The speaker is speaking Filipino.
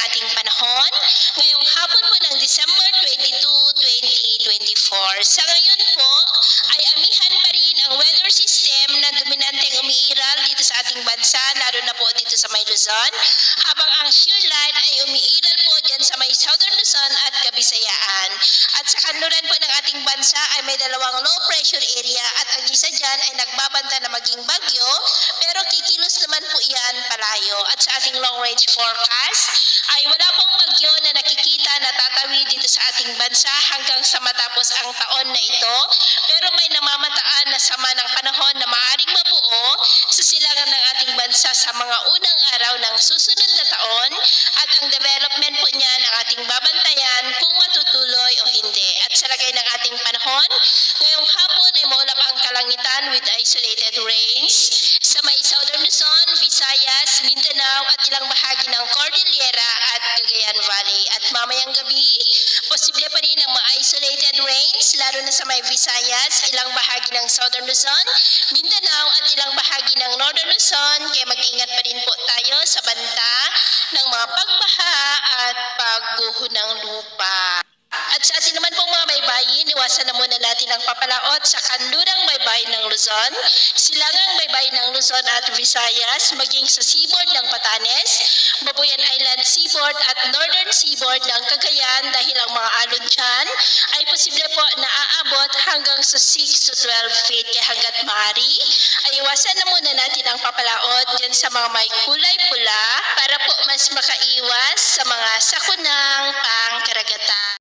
ating panahon ngayong hapon po ng December 22, 2024. Sa ngayon po ay amihan pa rin ang weather system na dominanteng umiiral dito sa ating bansa, lalo na po dito sa may Luzon, habang ang shear line ay umiiral po dyan sa may Southern Luzon at Kabisayaan. At sa kanluran po ng ating bansa ay may dalawang low pressure area at ang isa dyan ay nagbabanta na maging bagyo, pero kikilos naman po iyan palayo. At sa ating long range forecast ay wala pong bagyo na nakikita na tatawid dito sa ating bansa hanggang sa matapos ang taon na ito, pero may namamataan na sama ng panahon na maaaring mabuo sa silangan ng ating bansa sa mga unang araw ng susunod na taon, at ang development po niyan ang ating babantayan kung matutuloy o hindi. At sa lagay ng ating panahon, ngayong hapon ay maulap ang kalangitan with isolated rains sa may Southern Luzon, Visayas, Mindanao at ilang bahagi ng Cordillera at Cagayan Valley. At mamayang gabi, posible pa rin ang ma-isolated rains lalo na sa may Visayas, ilang bahagi ng Southern Luzon, Mindanao at ilang bahagi ng Northern Luzon, kaya mag-ingat pa rin po tayo sa banta ng mga pagbaha at pagguho ng lupa. At sa atin naman pong mga baybayin, iwasan na muna natin ang papalaot sa kanlurang baybayin ng Luzon, silangang baybayin ng Luzon at Visayas, maging sa seaboard ng Batanes, Babuyan Island seaboard at northern seaboard ng Cagayan, dahil ang mga alon dyan ay posible po na aabot hanggang sa 6 to 12 feet. Kaya hanggat maaari ay iwasan na muna natin ang papalaot dyan sa mga may kulay pula para po mas makaiwas sa mga sakunang pangkaragatan.